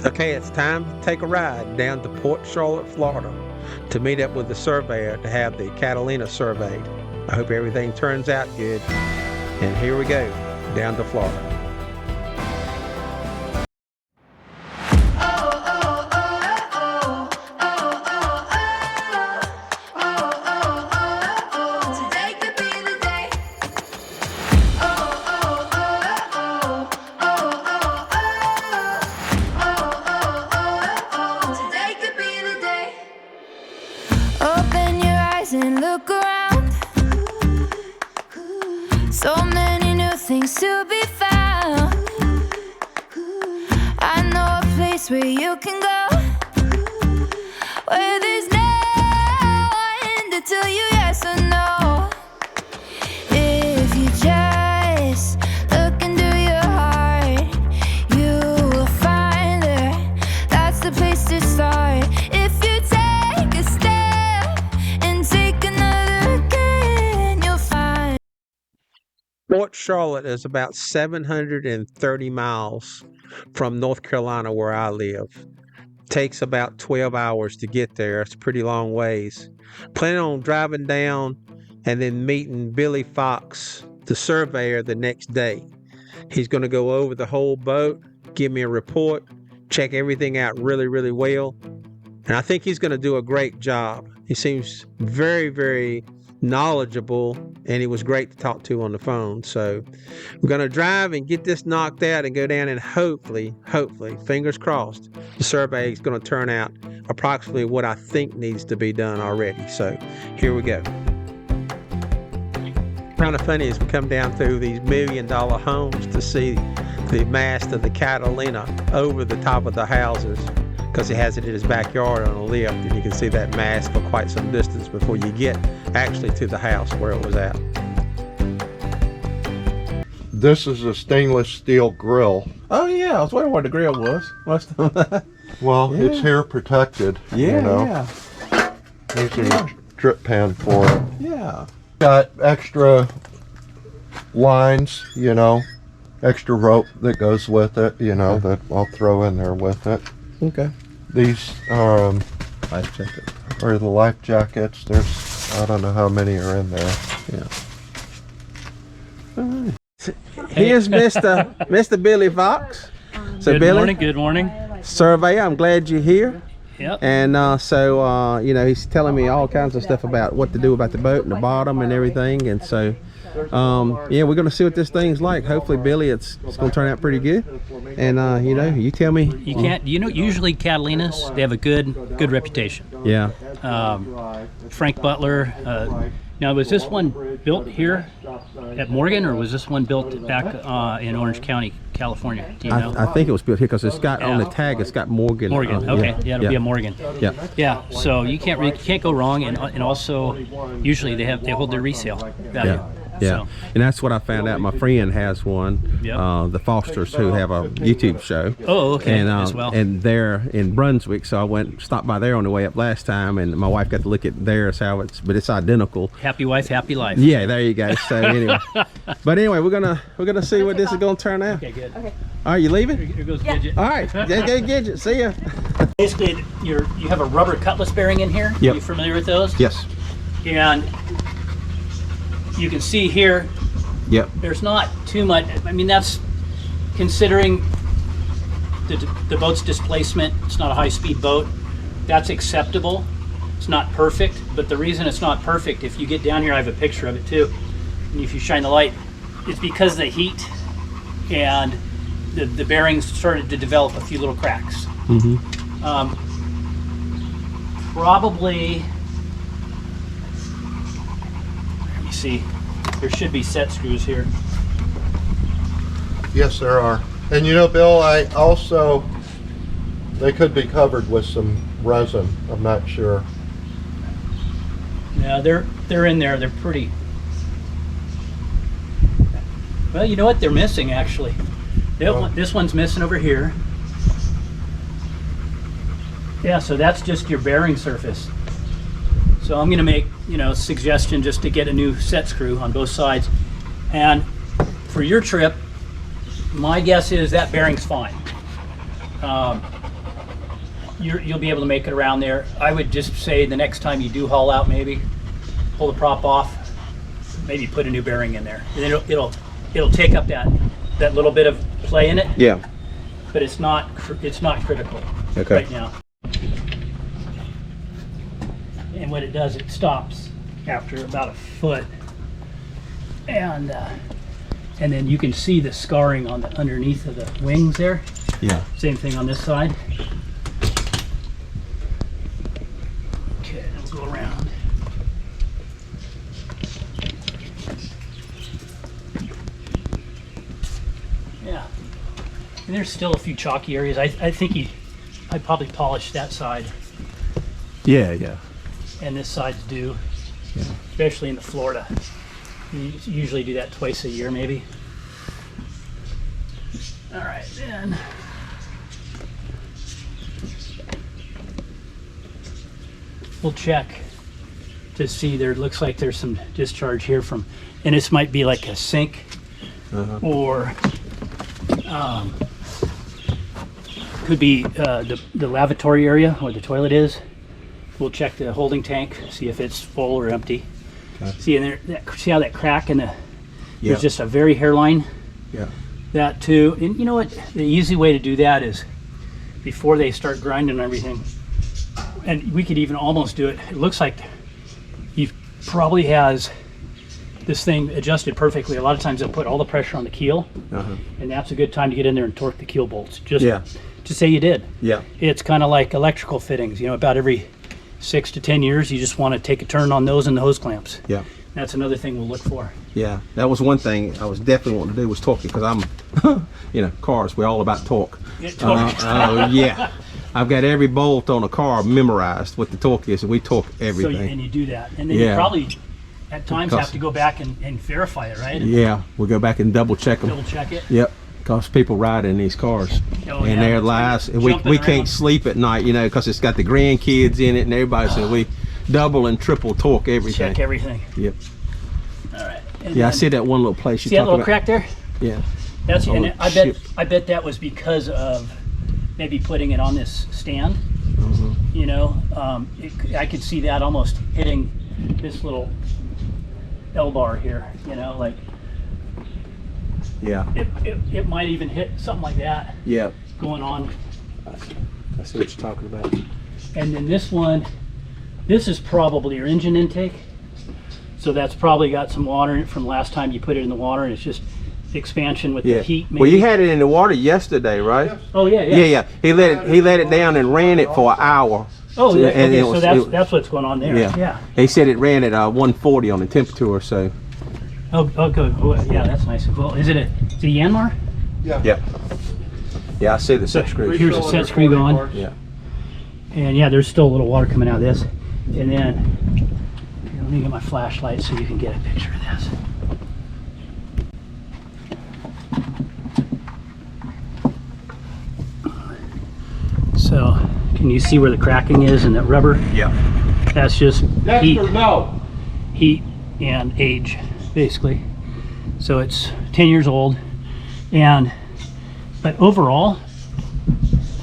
Okay, it's time to take a ride down to Port Charlotte, Florida to meet up with the surveyor to have the Catalina surveyed. I hope everything turns out good. And here we go, down to Florida. Open your eyes and look around. So many new things to be found. I know a place where you can go, where there's no one to tell you yes or no. If you just look into your heart, you will find there. That's the place to start. If you take a step and take another again, you'll find. Port Charlotte is about 730 miles from North Carolina, where I live. Takes about 12 hours to get there. It's a pretty long ways. Planning on driving down and then meeting Billy Fox, the surveyor, the next day. He's going to go over the whole boat, give me a report, check everything out really, really well. And I think he's going to do a great job. He seems very, very knowledgeable, and he was great to talk to on the phone. So we're going to drive and get this knocked out and go down, and hopefully, fingers crossed, the survey is going to turn out approximately what I think needs to be done already. So here we go. Kind of funny as we come down through these $1 million homes to see the mast of the Catalina over the top of the houses, because he has it in his backyard on a lift, and you can see that mast for quite some distance before you get actually to the house where it was at. This is a stainless steel grill. Oh yeah, I was wondering where the grill was. Well, Yeah. it's hair protected. Yeah, you know. yeah, There's a drip pan for it. yeah. Got extra lines, you know, extra rope that goes with it, you know, that I'll throw in there with it. Okay. These Life jacket. are the life jackets. There's, I don't know how many are in there. Yeah. All right. Here's Mr. Billy Fox. So Good Billy, morning, good morning. surveyor, I'm glad you're here. Yep. And you know, he's telling me all kinds of stuff about what to do about the boat and the bottom and everything. And so, yeah, we're going to see what this thing's like. Hopefully, Billy, it's going to turn out pretty good. And, you know, you tell me. You can't, you know, usually Catalinas, they have a good reputation. Yeah. Frank Butler, now was this one built here at Morgan, or was this one built back in Orange County, California? Do you know? I think it was built here because it's got on the tag, it's got Morgan. Morgan, okay, yeah, it'll be a Morgan. Yeah. Yeah, so you can't go wrong, and also usually they hold their resale value. Yeah. Yeah, So, and that's what I found out. My friend has one, Yep. the Fosters, who have a YouTube show. Oh, okay, and, as well. And they're in Brunswick, so I stopped by there on the way up last time, and my wife got to look at theirs, but it's identical. happy wife, happy life. Yeah, there you go. So anyway, but anyway, we're gonna see what this is gonna turn out. Okay, good. All right, you leaving? Here goes Gidget. All right, go Gidget. See ya. Basically, you have a rubber cutlass bearing in here. Yep. You familiar with those? Yes. And you can see here, Yep. there's not too much. I mean, that's considering the boat's displacement. It's not a high-speed boat. That's acceptable. It's not perfect, but the reason it's not perfect, if you get down here, I have a picture of it too, and if you shine the light, it's because of the heat and the bearings started to develop a few little cracks. Mm-hmm. Probably, let me see, there should be set screws here. Yes, there are. And you know, Bill, they could be covered with some resin. I'm not sure. Yeah, they're in there. They're pretty. Well, you know what? They're missing actually. This one's missing over here. Yeah, so that's just your bearing surface. So I'm going to make, a suggestion just to get a new set screw on both sides. And for your trip, my guess is that bearing's fine. you'll be able to make it around there. I would just say the next time you do haul out, maybe pull the prop off, maybe put a new bearing in there, and then it'll take up that little bit of play in it. Yeah. But it's not critical Okay. right now. And what it does, it stops after about a foot, and then you can see the scarring on the underneath of the wings there. Yeah. Same thing on this side. Okay, let's go around. Yeah, and there's still a few chalky areas. I think I probably polished that side, Yeah. Yeah. and this side's due, Yeah. especially in the Florida. You usually do that twice a year, maybe. All right, then. We'll check to see. There looks like there's some discharge here from, and this might be like a sink or could be the lavatory area where the toilet is. We'll check the holding tank, see if it's full or empty. Okay. See in there, see how that crack in the, Yeah. there's just a very hairline. Yeah. That too, and you know what? The easy way to do that is before they start grinding everything, and we could even almost do it. It looks like he probably has this thing adjusted perfectly. A lot of times they'll put all the pressure on the keel, and that's a good time to get in there and torque the keel bolts. Just to say you did. Yeah. It's kind of like electrical fittings. You know, about every 6 to 10 years, you just want to take a turn on those and the hose clamps. Yeah. That's another thing we'll look for. Yeah, that was one thing I was definitely wanting to do was torque it because I'm, you know, cars, we're all about torque. Yeah. I've got every bolt on a car memorized what the torque is, and we torque everything. So and you do that, and then you probably at times Because- have to go back and verify it, right? Yeah, we'll go back and double check them. Double check it. Yep, because people ride in these cars, Oh, and yeah. their lives, and we Jumping around. can't sleep at night, you know, because it's got the grandkids in it and everybody, so we double and triple torque everything. Check everything. Yep. All right. And Yeah, I then- see that one little place you See that talked little about. crack there? Yeah. That's Oh, and shit. I bet that was because of maybe putting it on this stand. You know, I could see that almost hitting this little L bar here. You know, like Yeah. it might even hit something like that Yeah. going on. I see what you're talking about. And then this one, this is probably your engine intake. So that's probably got some water in it from last time you put it in the water, and it's just expansion with Yeah. the heat. Maybe. Well, you had it in the water yesterday, right? Oh yeah. Yeah. He let it down and ran it for an hour. Oh yeah. And Okay, it was- so it- that's what's going on there. Yeah. He said it ran at 140 on the temperature or so. Oh good. Oh, yeah, that's nice. Well, is it a Yanmar? Yeah. Yeah, I see the set screw. Here's a set screw going. Yeah. And yeah, there's still a little water coming out of this. And then here, let me get my flashlight so you can get a picture of this. So, can you see where the cracking is in that rubber? Yeah. That's just heat, no. heat and age, basically. So it's 10 years old, but overall,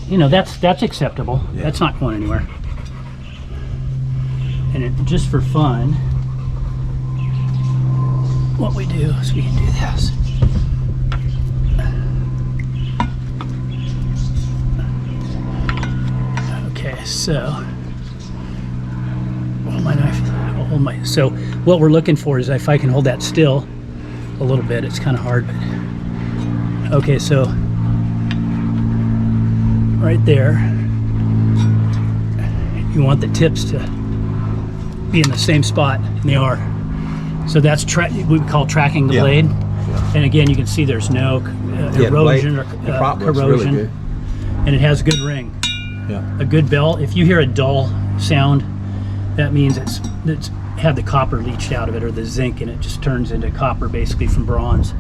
you know, that's acceptable. Yeah. That's not going anywhere. And just for fun, what we do is we can do this. Okay, so hold my knife. I'll hold my. So what we're looking for is if I can hold that still a little bit. It's kind of hard, but okay. So right there, you want the tips to be in the same spot, and they are. So that's we call tracking the Yeah. blade. And again, you can see there's no erosion the or prop looks corrosion, really good. and it has a good ring. Yeah. A good bell. If you hear a dull sound, that means it's had the copper leached out of it, or the zinc, and it just turns into copper basically from bronze.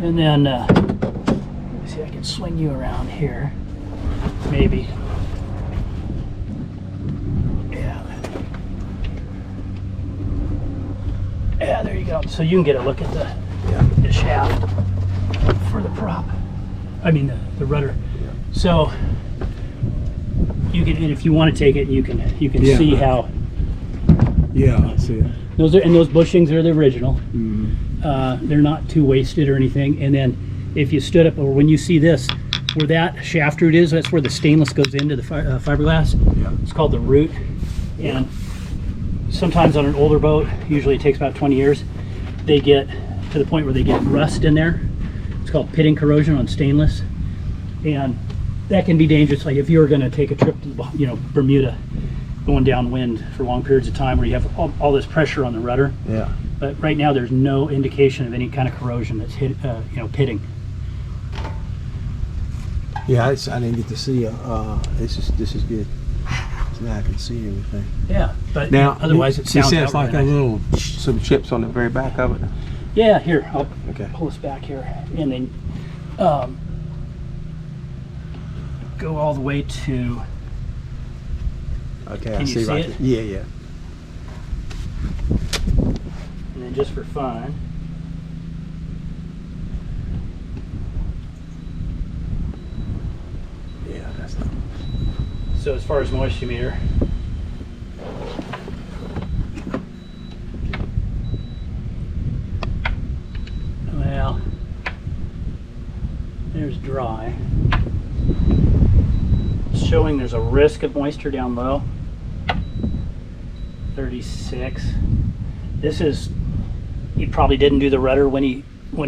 And then let me see, I can swing you around here, maybe. Yeah, there you go. So you can get a look at the shaft for the prop. I mean the rudder. So you can, and if you want to take it, you can Yeah. see how Yeah, I see it. those are, and those bushings are the original. They're not too wasted or anything. And then if you stood up, or when you see this, where that shaft root is, that's where the stainless goes into the fiberglass. Yeah. It's called the root. And sometimes on an older boat, usually it takes about 20 years, they get to the point where they get rust in there. It's called pitting corrosion on stainless. And that can be dangerous. Like if you were going to take a trip to, you know, Bermuda, going downwind for long periods of time where you have all this pressure on the rudder. Yeah. But right now there's no indication of any kind of corrosion that's hit, you know, pitting. Yeah, I didn't get to see. This is good. So now I can see everything. Yeah, but Now, otherwise it sounds says like really a nice. little some chips on the very back of it. Yeah, here, I'll Okay. pull this back here, and then go all the way to, Okay, Can I you see see right it? there. Yeah, yeah. and then just for fun, Yeah, that's not. so as far as moisture meter, well, there's dry. It's showing there's a risk of moisture down low. 36. This is, he probably didn't do the rudder when he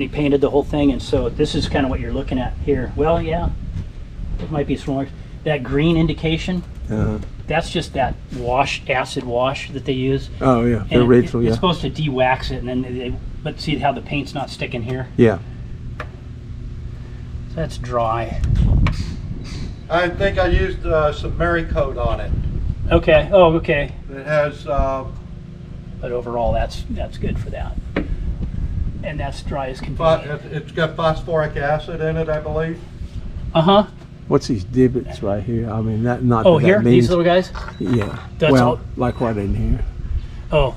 painted the whole thing, and so this is kind of what you're looking at here. Well, yeah, it might be smaller. That green indication, that's just that acid wash that they use. Oh yeah, the And original. it's Yeah. supposed to de-wax it, and then but see how the paint's not sticking here? Yeah. So that's dry. I think I used some Mary Coat on it. Okay. Oh, okay. It has, But overall, that's good for that. And that's dry as can be. it's got phosphoric acid in it, I believe. Uh-huh. What's these divots right here? I mean, not. Oh, that here? means, These little guys? Yeah. That's well, all- like right in here. Oh,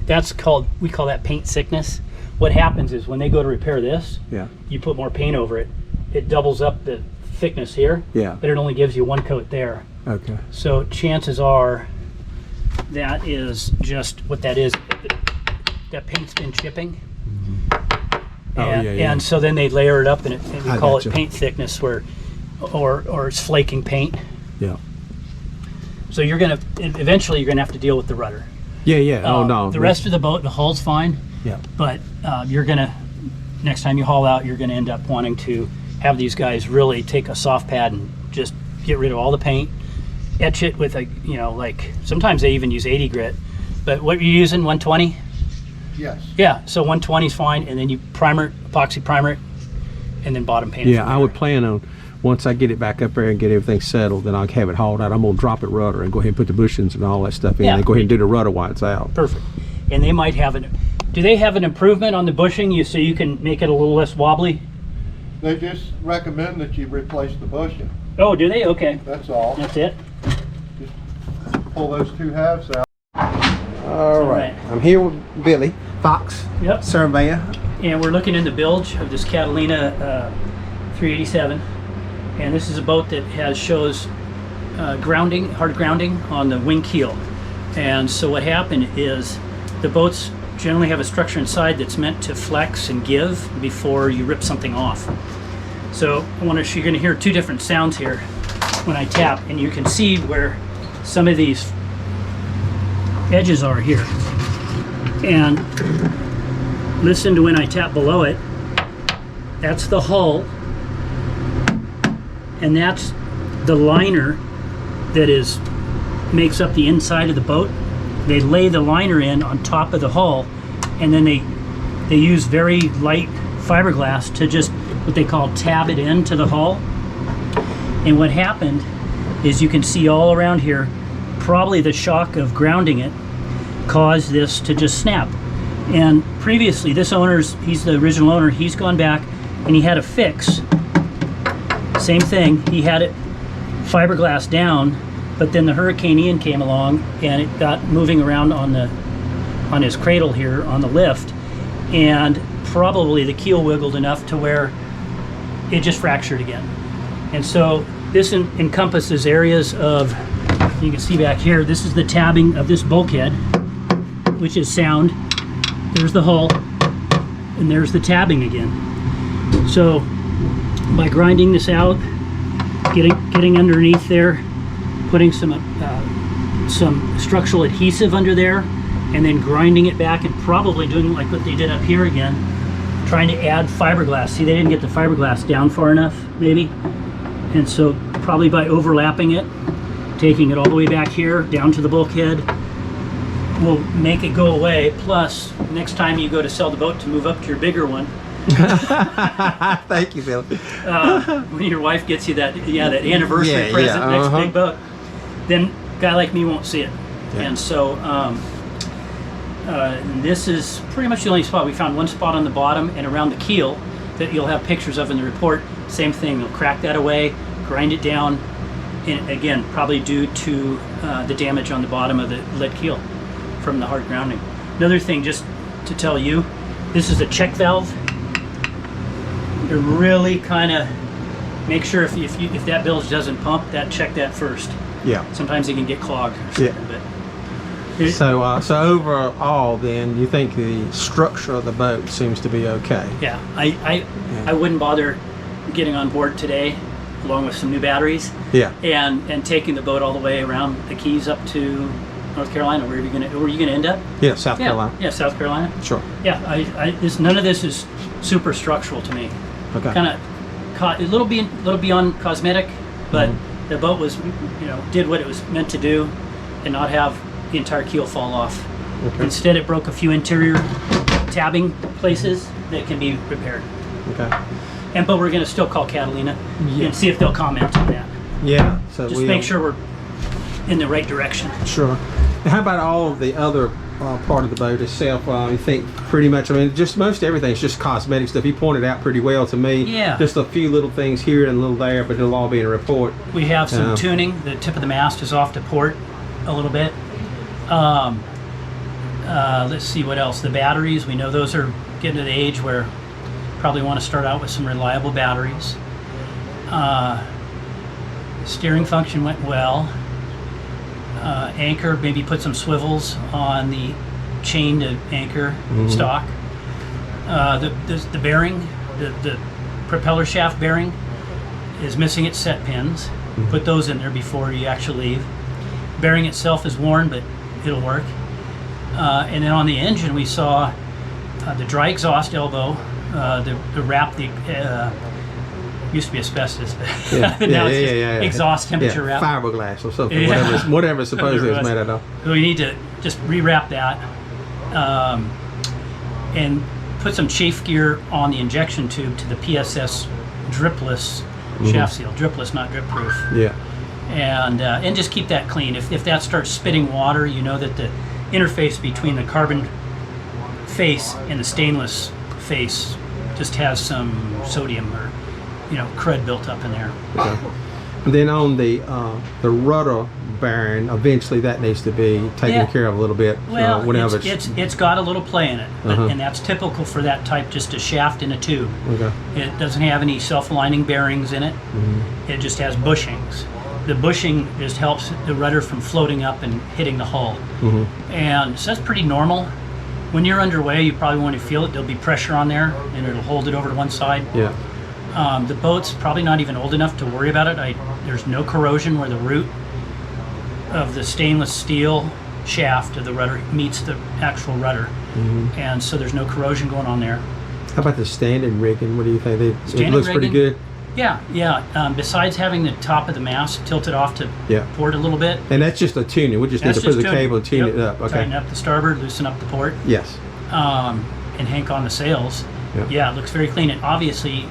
we call that paint sickness. What happens is when they go to repair this, Yeah. you put more paint over it. It doubles up the thickness here, Yeah. but it only gives you one coat there. Okay. So chances are that is just what that is. That paint's been chipping. Oh, And, yeah, yeah. and so then they layer it up, and we I call gotcha. it paint thickness, or it's flaking paint. Yeah. So eventually you're gonna have to deal with the rudder. Yeah, yeah. Oh no. The rest of the boat, the hull's fine, Yeah. but next time you haul out, you're gonna end up wanting to have these guys really take a soft pad and just get rid of all the paint, etch it with like sometimes they even use 80 grit, but what you're using, 120? Yes. Yeah, so 120 is fine, and then you epoxy primer it, and then bottom paint it. Yeah, from I there. would plan on once I get it back up there and get everything settled, then I'll have it hauled out. I'm gonna drop it rudder and go ahead and put the bushings and all that stuff in, Yeah. and go ahead and do the rudder while it's out. Perfect. And they might have do they have an improvement on the bushing so you can make it a little less wobbly? They just recommend that you replace the bushing. Oh, do they? Okay. That's all. That's it? Pull those two halves out. All right. I'm here with Billy Fox, Yep. surveyor. And we're looking in the bilge of this Catalina 387. And this is a boat that shows hard grounding on the wing keel. And so what happened is the boats generally have a structure inside that's meant to flex and give before you rip something off. So you're going to hear two different sounds here when I tap, and you can see where some of these edges are here. And listen to when I tap below it. That's the hull, and that's the liner that makes up the inside of the boat. They lay the liner in on top of the hull, and then they use very light fiberglass to just what they call tab it into the hull. And what happened is you can see all around here, probably the shock of grounding it caused this to just snap. And previously, he's the original owner, he's gone back and he had a fix. Same thing, he had it fiberglass down, but then the Hurricane Ian came along and it got moving around on his cradle here on the lift, and probably the keel wiggled enough to where it just fractured again. And so this encompasses areas of you can see back here, this is the tabbing of this bulkhead, which is sound. There's the hull, and there's the tabbing again. So by grinding this out, getting underneath there, putting some structural adhesive under there, and then grinding it back and probably doing like what they did up here again, trying to add fiberglass. See, they didn't get the fiberglass down far enough, maybe. And so probably by overlapping it, taking it all the way back here, down to the bulkhead, will make it go away. Plus, next time you go to sell the boat to move up to your bigger one, Thank you, Bill. when your wife gets you that anniversary present, next big boat, then a guy like me won't see it. Yeah. And so this is pretty much the only spot. We found one spot on the bottom and around the keel that you'll have pictures of in the report. Same thing, they'll crack that away, grind it down, and again, probably due to the damage on the bottom of the lead keel from the hard grounding. Another thing, just to tell you, this is a check valve. To really kind of make sure if that bilge doesn't pump, check that first. Yeah. Sometimes it can get clogged or something, but So overall, then, you think the structure of the boat seems to be okay? yeah, I wouldn't bother getting on board today, along with some new batteries. Yeah. And taking the boat all the way around the Keys up to North Carolina. Where are you gonna end up? Yeah, South Carolina. Yeah, South Carolina. Sure. Yeah, none of this is super structural to me. Okay. Kind of a little beyond cosmetic, but the boat was, did what it was meant to do, and not have the entire keel fall off. Okay. Instead, it broke a few interior tabbing places that can be repaired. Okay. But we're going to still call Catalina Yeah. and see if they'll comment on that. Yeah. So Just make sure we're in the right direction. Sure. And how about all of the other part of the boat itself? I think pretty much, just most everything's just cosmetic stuff. You pointed out pretty well to me. Yeah. Just a few little things here and a little there, but it'll all be in a report. We have some tuning. The tip of the mast is off to port a little bit. Let's see what else. The batteries, we know those are getting to the age where probably want to start out with some reliable batteries. Steering function went well. Anchor, maybe put some swivels on the chain to anchor stock. The bearing, the propeller shaft bearing is missing its set pins. Put those in there before you actually leave. Bearing itself is worn, but it'll work. And then on the engine, we saw the dry exhaust elbow, the wrap, used to be asbestos, but now it's just exhaust temperature wrap. Fiberglass or something, whatever supposedly it's made out of. So we need to just rewrap that, and put some chafe gear on the injection tube to the PSS dripless shaft seal. Dripless, not drip proof. Yeah. And just keep that clean. If that starts spitting water, you know that the interface between the carbon face and the stainless face just has some sodium or crud built up in there. Okay. And then on the rudder bearing, eventually that needs to be taken care of a little bit. Well, whenever it's got a little play in it, and that's typical for that type, just a shaft in a tube. Okay. It doesn't have any self-aligning bearings in it. It just has bushings. The bushing just helps the rudder from floating up and hitting the hull. And so that's pretty normal. When you're underway, you probably want to feel it. There'll be pressure on there, and it'll hold it over to one side. Yeah. The boat's probably not even old enough to worry about it. There's no corrosion where the root of the stainless steel shaft of the rudder meets the actual rudder. And so there's no corrosion going on there. How about the standing rigging? What do you think? It looks pretty good. Yeah. Besides having the top of the mast tilted off to port a little bit. And that's just a tuning. We just need to put the cable and tune it up. Okay. Tighten up the starboard, loosen up the port. Yes. And hank on the sails. Yep. Yeah, it looks very clean. And obviously,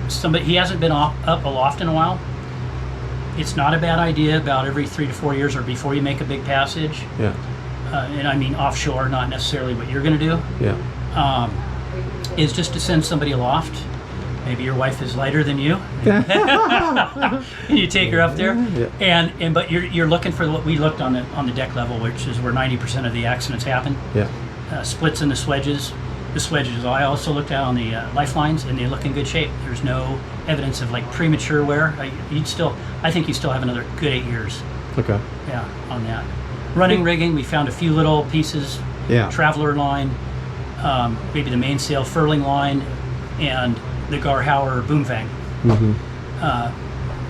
he hasn't been up aloft in a while. It's not a bad idea about every 3 to 4 years or before you make a big passage. Yeah. And I mean offshore, not necessarily what you're going to do. Yeah. Is just to send somebody aloft. Maybe your wife is lighter than you. And you take her up there, but you're looking for what we looked on the deck level, which is where 90% of the accidents happen. Yeah. Splits in the swedges. the swedges. I also looked out on the lifelines, and they look in good shape. There's no evidence of like premature wear. I think you still have another good 8 years. Okay. Yeah, on that. Running rigging, we found a few little pieces. Yeah. Traveler line, maybe the mainsail furling line, and the Garhauer boom fang.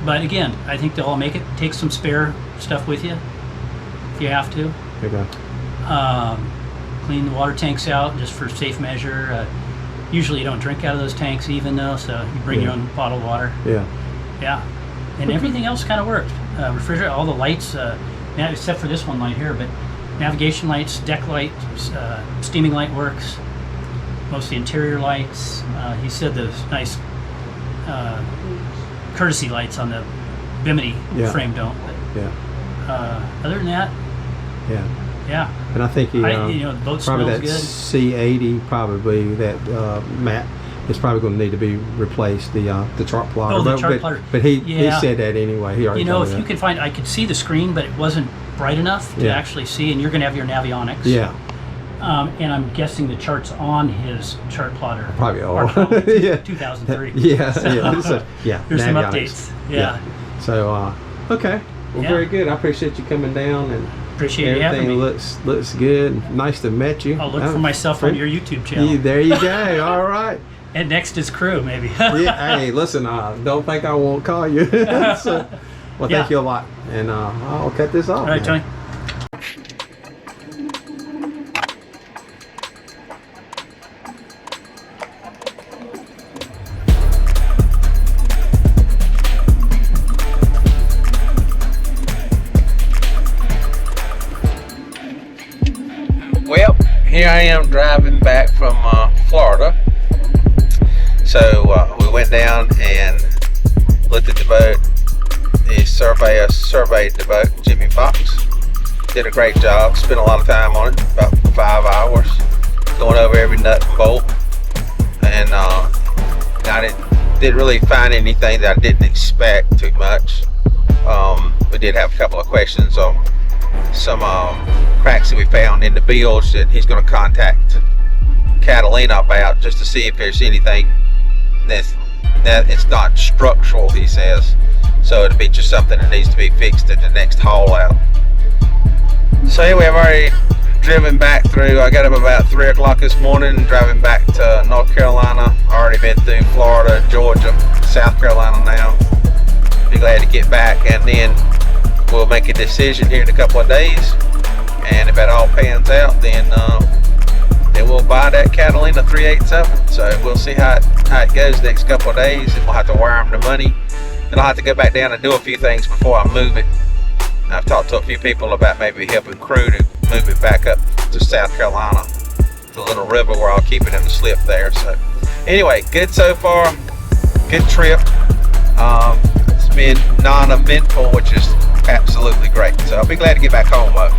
But again, I think they'll all make it. Take some spare stuff with you if you have to. Okay. Clean the water tanks out just for safe measure. Usually you don't drink out of those tanks even though, so you bring your own bottled water. Yeah. Yeah. And everything else kind of worked. Refrigerator, all the lights, except for this one light here, but navigation lights, deck lights, steaming light works. Most of the interior lights. He said those nice courtesy lights on the Bimini frame don't. But, other than that, yeah. And I think he, the boat probably smells that good. C80, probably that mat is probably going to need to be replaced. The chart plotter. Oh, the chart plotter. But he said that anyway. He already told me if you that. can find, I could see the screen, but it wasn't bright enough to actually see. And you're going to have your navionics. Yeah. And I'm guessing the charts on his chart plotter Probably are all. probably Yeah. 2003. Yeah. So, Yeah. There's some navionics. updates. Yeah. So okay. Well, Yeah. very good. I appreciate you coming down and. Appreciate you having Everything me. looks good. Nice to meet you. I'll look for myself on your YouTube channel. There you go. All right. And next is crew, maybe. Yeah. Hey, listen. Don't think I won't call you. So, well, thank you a lot, and I'll cut this off. All right, now. Tony. Well, here I am driving back from Florida. So we went down and looked at the boat. The surveyor surveyed the boat, Jimmy Fox. Did a great job, spent a lot of time on it, about 5 hours, going over every nut and bolt. And I didn't really find anything that I didn't expect too much. We did have a couple of questions on some cracks that we found in the bilge that he's going to contact Catalina about, just to see if there's anything that it's not structural, he says. So it'll be just something that needs to be fixed at the next haul out. So anyway, I've already driven back through. I got up about 3 o'clock this morning, driving back to North Carolina. Already been through Florida, Georgia, South Carolina now. Be glad to get back, and then we'll make a decision here in a couple of days. And if that all pans out, then we'll buy that Catalina 387. So we'll see how it goes the next couple of days, and we'll have to wire them the money. And I'll have to go back down and do a few things before I move it. I've talked to a few people about maybe helping crew to move it back up to South Carolina, the little river where I'll keep it in the slip there. So anyway, good so far. Good trip. It's been non-eventful, which is absolutely great. So I'll be glad to get back home though.